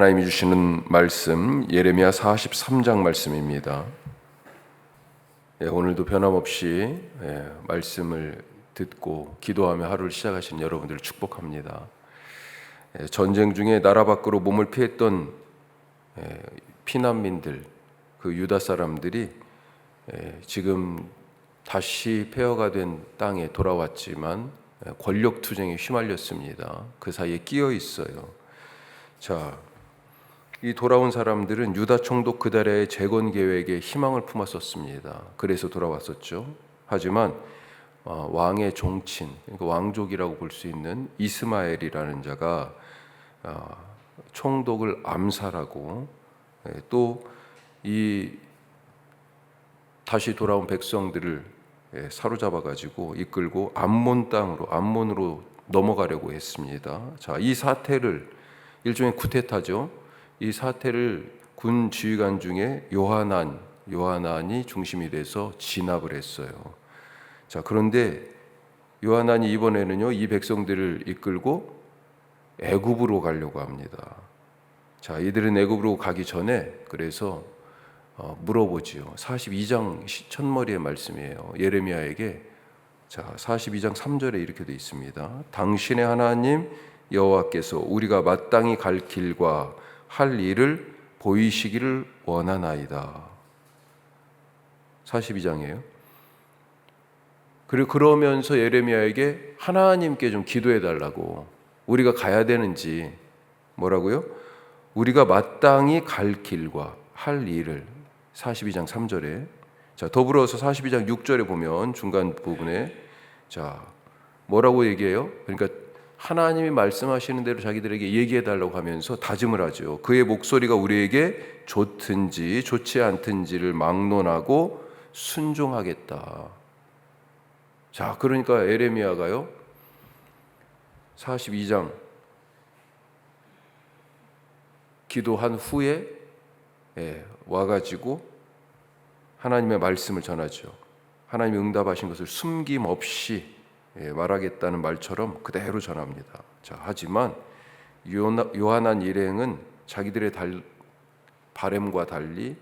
하나님이 주시는 말씀 예레미야 43장 말씀입니다. 오늘도 변함없이 말씀을 듣고 기도하며 하루를 시작하신 여러분들을 축복합니다. 전쟁 중에 나라 밖으로 몸을 피했던 피난민들, 그 유다 사람들이 지금 다시 폐허가 된 땅에 돌아왔지만 권력 투쟁에 휘말렸습니다. 그 사이에 끼어 있어요. 자, 이 돌아온 사람들은 유다 총독 그다랴의 재건 계획에 희망을 품었었습니다. 그래서 돌아왔었죠. 하지만 왕의 종친, 그러니까 왕족이라고 볼 수 있는 이스마엘이라는 자가 총독을 암살하고 또 이 다시 돌아온 백성들을 사로잡아 가지고 이끌고 암몬으로 넘어가려고 했습니다. 자, 이 사태를 일종의 쿠데타죠. 이 사태를 군 지휘관 중에 요하난이 중심이 돼서 진압을 했어요. 자, 그런데 요하난이 이번에는요, 이 백성들을 이끌고 애굽으로 가려고 합니다. 자, 이들은 애굽으로 가기 전에 그래서 물어보지요. 42장 첫머리의 말씀이에요. 예레미야에게. 자, 42장 3절에 이렇게 되어 있습니다. 당신의 하나님 여호와께서 우리가 마땅히 갈 길과 할 일을 보이시기를 원하나이다. 42장이에요. 그리고 그러면서 예레미야에게 하나님께 좀 기도해 달라고, 우리가 가야 되는지 뭐라고요? 우리가 마땅히 갈 길과 할 일을, 42장 3절에. 자, 더불어서 42장 6절에 보면 중간 부분에 자, 뭐라고 얘기해요? 그러니까 하나님이 말씀하시는 대로 자기들에게 얘기해 달라고 하면서 다짐을 하죠. 그의 목소리가 우리에게 좋든지 좋지 않든지를 막론하고 순종하겠다. 자, 그러니까 예레미야가요 42장 기도한 후에 와가지고 하나님의 말씀을 전하죠. 하나님이 응답하신 것을 숨김없이 말하겠다는 말처럼 그대로 전합니다. 자, 하지만 요한한 일행은 자기들의 바램과 달리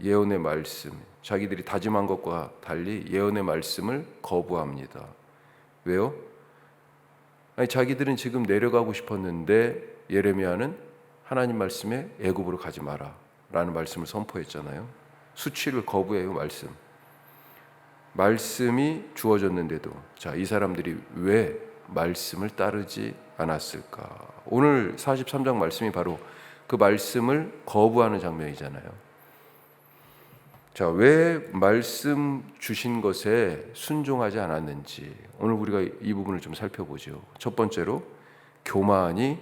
예언의 말씀, 자기들이 다짐한 것과 달리 예언의 말씀을 거부합니다. 왜요? 아니, 자기들은 지금 내려가고 싶었는데 예레미야는 하나님 말씀에 애굽으로 가지 마라 라는 말씀을 선포했잖아요. 수치를 거부해요. 말씀이 주어졌는데도, 자, 이 사람들이 왜 말씀을 따르지 않았을까? 오늘 43장 말씀이 바로 그 말씀을 거부하는 장면이잖아요. 자, 왜 말씀 주신 것에 순종하지 않았는지 오늘 우리가 이 부분을 좀 살펴보죠. 첫 번째로 교만이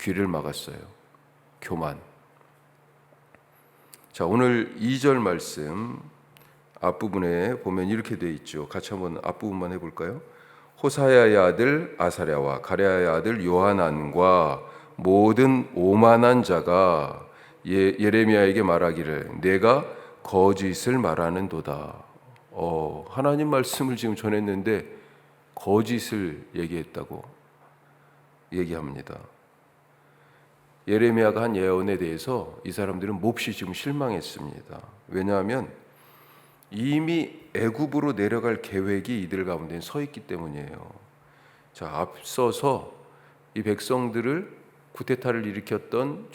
귀를 막았어요. 교만. 자, 오늘 2절 말씀 앞부분에 보면 이렇게 되어 있죠. 같이 한번 앞부분만 해볼까요? 호사야의 아들 아사랴와 가랴의 아들 요하난과 모든 오만한 자가 예레미야에게 말하기를 내가 거짓을 말하는도다. 하나님 말씀을 지금 전했는데 거짓을 얘기했다고 얘기합니다. 예레미야가 한 예언에 대해서 이 사람들은 몹시 지금 실망했습니다. 왜냐하면 이미 애굽으로 내려갈 계획이 이들 가운데 서 있기 때문이에요. 자, 앞서서 이 백성들을 쿠데타를 일으켰던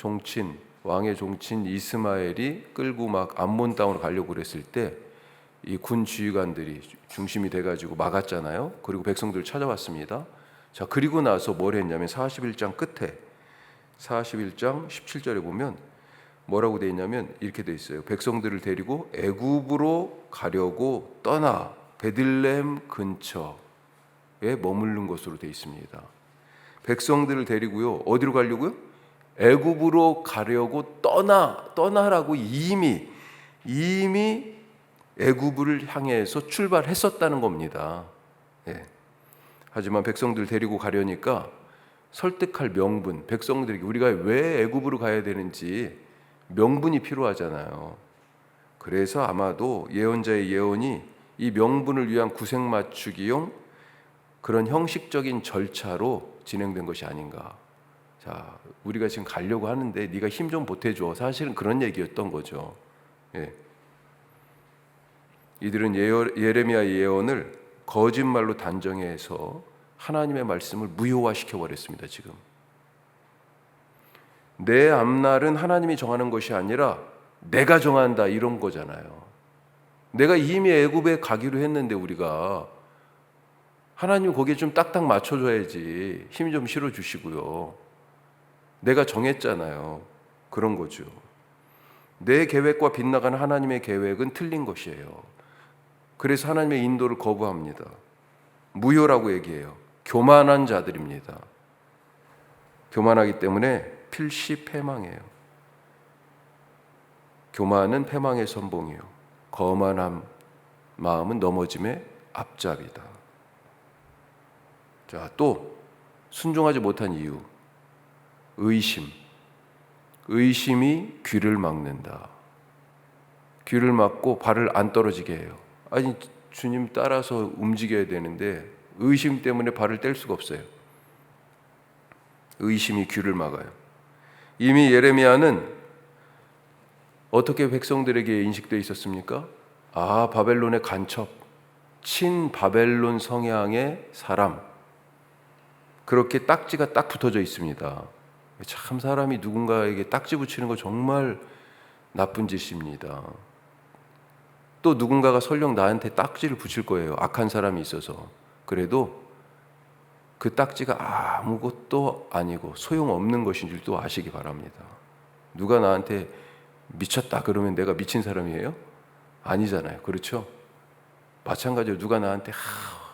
왕의 종친 이스마엘이 끌고 막 암몬 땅으로 가려고 그랬을 때 이 군 지휘관들이 중심이 돼가지고 막았잖아요. 그리고 백성들을 찾아왔습니다. 자, 그리고 나서 뭘 했냐면 41장 끝에 41장 17절에 보면 뭐라고 되어 있냐면 이렇게 되어 있어요. 백성들을 데리고 애굽으로 가려고 떠나 베들레헴 근처에 머무른 것으로 되어 있습니다. 백성들을 데리고요, 어디로 가려고요? 애굽으로 가려고 떠나라고 이미 애굽을 향해서 출발했었다는 겁니다. 하지만 백성들 데리고 가려니까 설득할 명분, 백성들에게 우리가 왜 애굽으로 가야 되는지 명분이 필요하잖아요. 그래서 아마도 예언자의 예언이 이 명분을 위한 구색 맞추기용 그런 형식적인 절차로 진행된 것이 아닌가 자, 우리가 지금 가려고 하는데 네가 힘 좀 보태줘. 사실은 그런 얘기였던 거죠. 예. 이들은 예레미야의 예언을 거짓말로 단정해서 하나님의 말씀을 무효화시켜 버렸습니다. 지금 내 앞날은 하나님이 정하는 것이 아니라 내가 정한다 이런 거잖아요. 내가 이미 애굽에 가기로 했는데 우리가 하나님 거기에 좀 딱딱 맞춰줘야지. 힘 좀 실어주시고요. 내가 정했잖아요. 그런 거죠. 내 계획과 빗나가는 하나님의 계획은 틀린 것이에요. 그래서 하나님의 인도를 거부합니다. 무효라고 얘기해요. 교만한 자들입니다. 교만하기 때문에 필시 패망해요. 교만은 패망의 선봉이요. 거만한 마음은 넘어짐의 앞잡이다. 자, 또 순종하지 못한 이유. 의심. 의심이 귀를 막는다. 귀를 막고 발을 안 떨어지게 해요. 아니, 주님 따라서 움직여야 되는데 의심 때문에 발을 뗄 수가 없어요. 의심이 귀를 막아요. 이미 예레미야는 어떻게 백성들에게 인식되어 있었습니까? 아, 바벨론의 간첩, 친바벨론 성향의 사람. 그렇게 딱지가 딱 붙어져 있습니다. 참 사람이 누군가에게 딱지 붙이는 거 정말 나쁜 짓입니다. 또 누군가가 설령 나한테 딱지를 붙일 거예요. 악한 사람이 있어서. 그래도 그 딱지가 아무것도 아니고 소용없는 것인 줄 또 아시기 바랍니다. 누가 나한테 미쳤다 그러면 내가 미친 사람이에요? 아니잖아요. 그렇죠? 마찬가지로 누가 나한테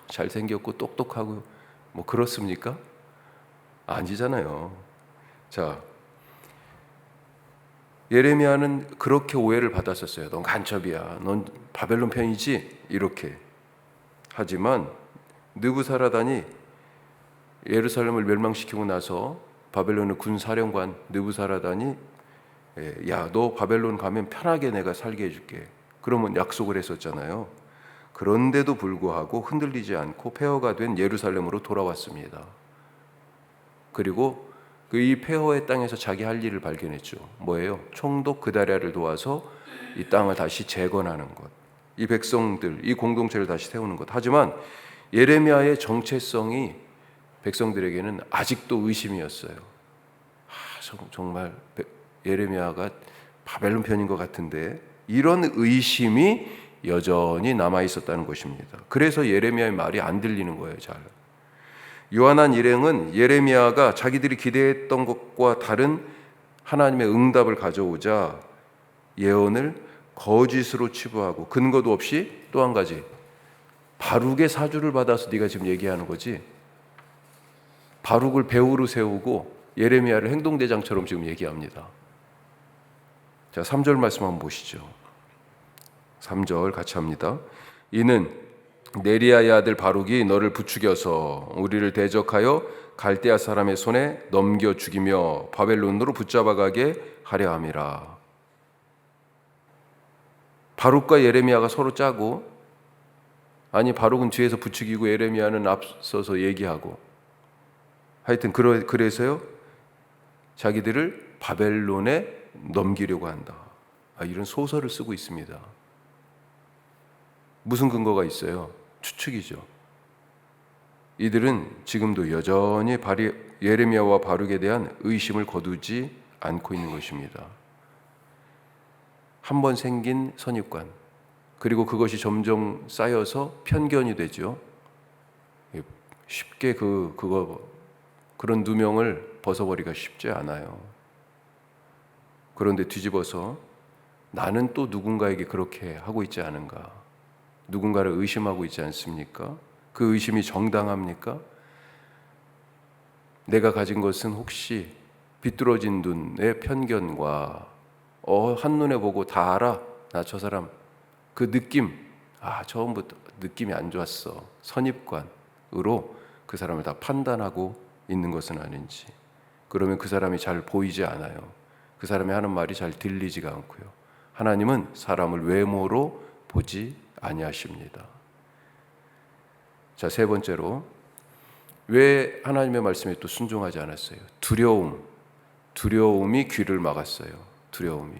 잘생겼고 똑똑하고 뭐 그렇습니까? 아니잖아요. 자, 예레미야는 그렇게 오해를 받았었어요. 넌 간첩이야. 넌 바벨론 편이지? 이렇게. 하지만 느부사라단이 예루살렘을 멸망시키고 나서 바벨론의 군사령관 느부사라단이 야, 너 바벨론 가면 편하게 내가 살게 해줄게. 그러면 약속을 했었잖아요. 그런데도 불구하고 흔들리지 않고 폐허가 된 예루살렘으로 돌아왔습니다. 그리고 이 폐허의 땅에서 자기 할 일을 발견했죠. 뭐예요? 총독 그다랴를 도와서 이 땅을 다시 재건하는 것. 이 백성들, 이 공동체를 다시 세우는 것. 하지만 예레미야의 정체성이 백성들에게는 아직도 의심이었어요. 정말 예레미야가 바벨론 편인 것 같은데 이런 의심이 여전히 남아 있었다는 것입니다. 그래서 예레미야의 말이 안 들리는 거예요. 잘. 요한한 일행은 예레미야가 자기들이 기대했던 것과 다른 하나님의 응답을 가져오자 예언을 거짓으로 치부하고 근거도 없이 또 한 가지 바룩의 사주를 받아서 네가 지금 얘기하는 거지. 바룩을 배우로 세우고 예레미야를 행동대장처럼 지금 얘기합니다. 자, 3절 말씀 한번 보시죠. 3절 같이 합니다. 이는 네리야의 아들 바룩이 너를 부추겨서 우리를 대적하여 갈대아 사람의 손에 넘겨 죽이며 바벨론으로 붙잡아가게 하려 함이라. 바룩과 예레미야가 서로 짜고, 아니 바룩은 뒤에서 부추기고 예레미야는 앞서서 얘기하고, 하여튼 그래서요 자기들을 바벨론에 넘기려고 한다. 이런 소설을 쓰고 있습니다. 무슨 근거가 있어요? 추측이죠. 이들은 지금도 여전히 예레미야와 바룩에 대한 의심을 거두지 않고 있는 것입니다. 한번 생긴 선입관, 그리고 그것이 점점 쌓여서 편견이 되죠. 쉽게 그런 누명을 벗어버리기가 쉽지 않아요. 그런데 뒤집어서 나는 또 누군가에게 그렇게 하고 있지 않은가? 누군가를 의심하고 있지 않습니까? 그 의심이 정당합니까? 내가 가진 것은 혹시 비뚤어진 눈의 편견과 한눈에 보고 다 알아? 나 저 사람 그 느낌, 처음부터 느낌이 안 좋았어. 선입관으로 그 사람을 다 판단하고 있는 것은 아닌지. 그러면 그 사람이 잘 보이지 않아요. 그 사람이 하는 말이 잘 들리지가 않고요. 하나님은 사람을 외모로 보지 아니하십니다. 자, 세 번째로 왜 하나님의 말씀에 또 순종하지 않았어요? 두려움이 귀를 막았어요. 두려움이.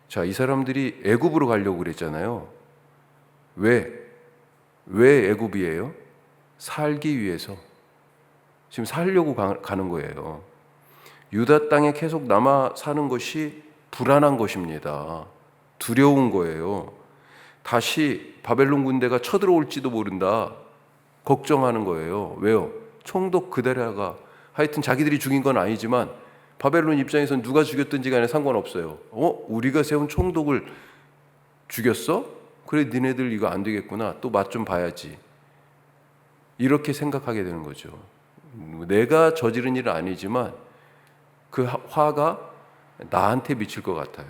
자, 이 사람들이 애굽으로 가려고 그랬잖아요. 왜 애굽이에요? 살기 위해서. 지금 살려고 가는 거예요. 유다 땅에 계속 남아 사는 것이 불안한 것입니다. 두려운 거예요. 다시 바벨론 군대가 쳐들어올지도 모른다. 걱정하는 거예요. 왜요? 총독 그데라가 하여튼 자기들이 죽인 건 아니지만 바벨론 입장에서는 누가 죽였든지 간에 상관없어요. 우리가 세운 총독을 죽였어? 그래, 니네들 이거 안 되겠구나. 또 맛 좀 봐야지. 이렇게 생각하게 되는 거죠. 내가 저지른 일은 아니지만 그 화가 나한테 미칠 것 같아요.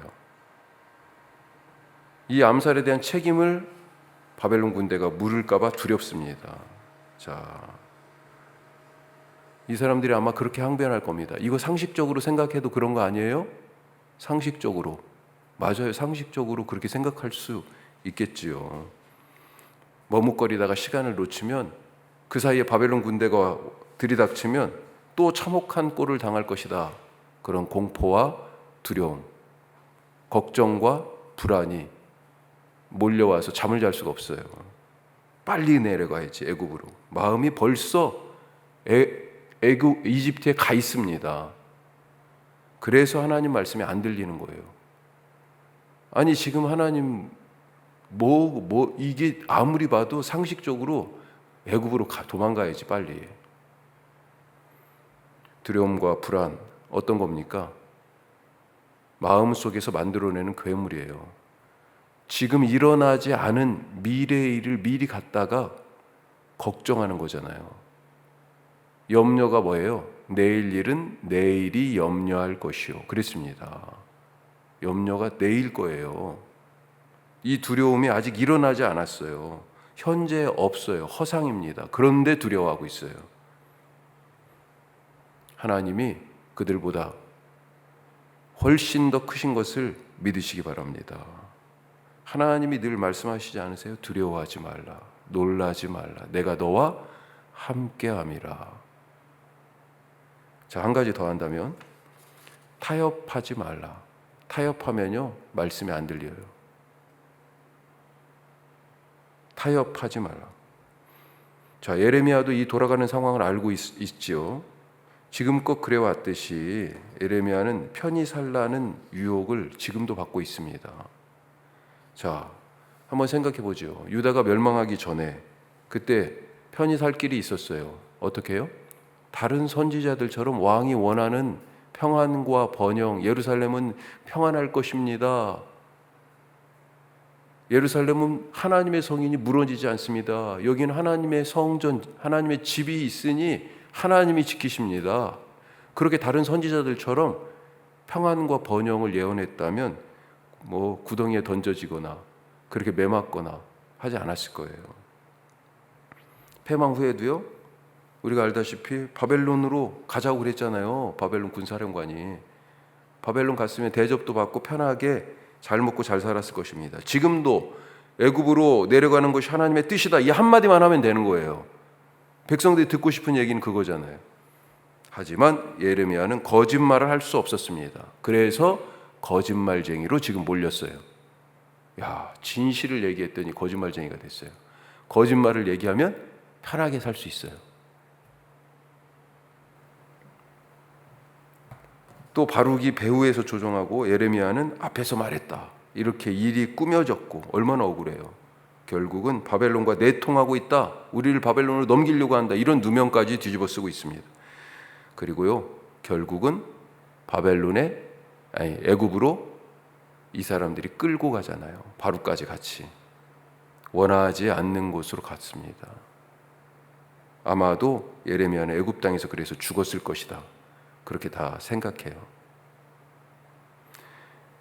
이 암살에 대한 책임을 바벨론 군대가 물을까 봐 두렵습니다. 자, 이 사람들이 아마 그렇게 항변할 겁니다. 이거 상식적으로 생각해도 그런 거 아니에요? 상식적으로. 맞아요. 상식적으로 그렇게 생각할 수 있겠지요. 머뭇거리다가 시간을 놓치면 그 사이에 바벨론 군대가 들이닥치면 또 참혹한 꼴을 당할 것이다. 그런 공포와 두려움, 걱정과 불안이 몰려와서 잠을 잘 수가 없어요. 빨리 내려가야지, 애굽으로. 마음이 벌써 이집트에 가 있습니다. 그래서 하나님 말씀이 안 들리는 거예요. 아니, 지금 하나님 이게 아무리 봐도 상식적으로 애굽으로 도망가야지, 빨리. 두려움과 불안, 어떤 겁니까? 마음속에서 만들어내는 괴물이에요. 지금 일어나지 않은 미래의 일을 미리 갖다가 걱정하는 거잖아요. 염려가 뭐예요? 내일 일은 내일이 염려할 것이요. 그랬습니다. 염려가 내일 거예요. 이 두려움이 아직 일어나지 않았어요. 현재 없어요. 허상입니다. 그런데 두려워하고 있어요. 하나님이 그들보다 훨씬 더 크신 것을 믿으시기 바랍니다. 하나님이 늘 말씀하시지 않으세요? 두려워하지 말라, 놀라지 말라, 내가 너와 함께함이라. 자, 한 가지 더 한다면 타협하지 말라. 타협하면요, 말씀이 안 들려요. 타협하지 말라. 자, 예레미야도 이 돌아가는 상황을 알고 있지요. 지금껏 그래왔듯이 예레미야는 편히 살라는 유혹을 지금도 받고 있습니다. 자, 한번 생각해 보죠. 유다가 멸망하기 전에 그때 편히 살 길이 있었어요. 어떻게 해요? 다른 선지자들처럼 왕이 원하는 평안과 번영, 예루살렘은 평안할 것입니다. 예루살렘은 하나님의 성인이 무너지지 않습니다. 여기는 하나님의 성전, 하나님의 집이 있으니 하나님이 지키십니다. 그렇게 다른 선지자들처럼 평안과 번영을 예언했다면 구덩이에 던져지거나 그렇게 매맞거나 하지 않았을 거예요. 패망 후에도요, 우리가 알다시피 바벨론으로 가자고 그랬잖아요. 바벨론 군사령관이. 바벨론 갔으면 대접도 받고 편하게 잘 먹고 잘 살았을 것입니다. 지금도 애굽으로 내려가는 것이 하나님의 뜻이다, 이 한마디만 하면 되는 거예요. 백성들이 듣고 싶은 얘기는 그거잖아요. 하지만 예레미야는 거짓말을 할 수 없었습니다. 그래서 거짓말쟁이로 지금 몰렸어요. 야, 진실을 얘기했더니 거짓말쟁이가 됐어요. 거짓말을 얘기하면 편하게 살 수 있어요. 또 바룩이 배후에서 조종하고 예레미야는 앞에서 말했다. 이렇게 일이 꾸며졌고 얼마나 억울해요. 결국은 바벨론과 내통하고 있다, 우리를 바벨론으로 넘기려고 한다, 이런 누명까지 뒤집어 쓰고 있습니다. 그리고요, 결국은 애굽으로 이 사람들이 끌고 가잖아요. 바룩까지 같이. 원하지 않는 곳으로 갔습니다. 아마도 예레미야는 애굽 땅에서 그래서 죽었을 것이다, 그렇게 다 생각해요.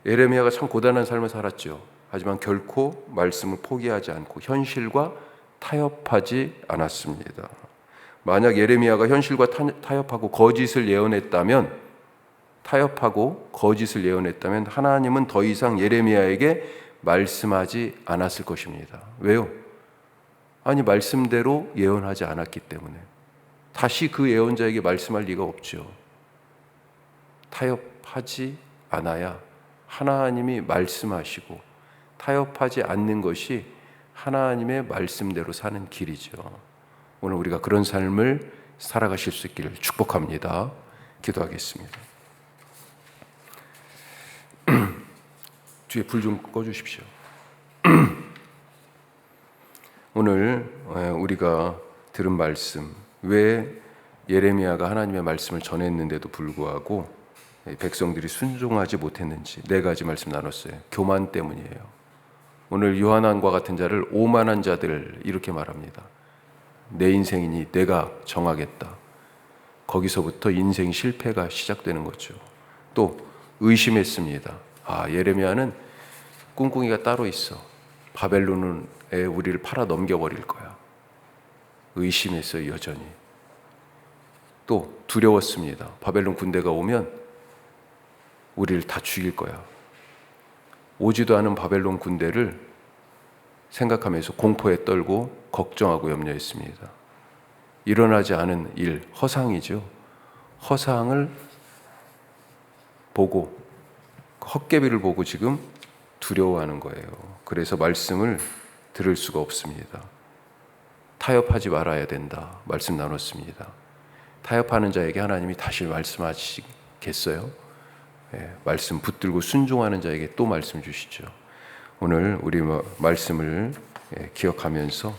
예레미야가 참 고단한 삶을 살았죠. 하지만 결코 말씀을 포기하지 않고 현실과 타협하지 않았습니다. 만약 예레미야가 현실과 타협하고 거짓을 예언했다면 하나님은 더 이상 예레미야에게 말씀하지 않았을 것입니다. 왜요? 아니 말씀대로 예언하지 않았기 때문에 다시 그 예언자에게 말씀할 리가 없죠. 타협하지 않아야 하나님이 말씀하시고 타협하지 않는 것이 하나님의 말씀대로 사는 길이죠. 오늘 우리가 그런 삶을 살아가실 수 있기를 축복합니다. 기도하겠습니다. 뒤에 불 좀 꺼주십시오. 오늘 우리가 들은 말씀, 왜 예레미야가 하나님의 말씀을 전했는데도 불구하고 백성들이 순종하지 못했는지 네 가지 말씀 나눴어요. 교만 때문이에요. 오늘 요한왕과 같은 자를 오만한 자들 이렇게 말합니다. 내 인생이니 내가 정하겠다. 거기서부터 인생 실패가 시작되는 거죠. 또 의심했습니다. 예레미야는 꿍꿍이가 따로 있어. 바벨론에 우리를 팔아 넘겨버릴 거야. 의심했어요, 여전히. 또 두려웠습니다. 바벨론 군대가 오면 우리를 다 죽일 거야. 오지도 않은 바벨론 군대를 생각하면서 공포에 떨고 걱정하고 염려했습니다. 일어나지 않은 일, 허상이죠. 허상을 보고, 헛개비를 보고 지금 두려워하는 거예요. 그래서 말씀을 들을 수가 없습니다. 타협하지 말아야 된다. 말씀 나눴습니다. 타협하는 자에게 하나님이 다시 말씀하시겠어요? 말씀 붙들고 순종하는 자에게 또 말씀 주시죠. 오늘 우리 말씀을 기억하면서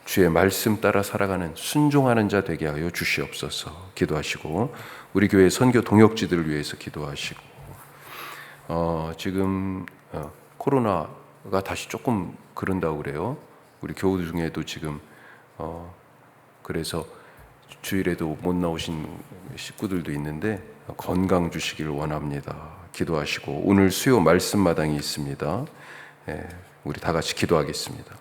주의 말씀 따라 살아가는 순종하는 자 되게 하여 주시옵소서. 기도하시고 우리 교회 선교 동역지들을 위해서 기도하시고 지금 코로나가 다시 조금 그런다고 그래요. 우리 교우 중에도 지금 그래서 주일에도 못 나오신 식구들도 있는데 건강 주시길 원합니다. 기도하시고 오늘 수요 말씀 마당이 있습니다. 우리 다 같이 기도하겠습니다.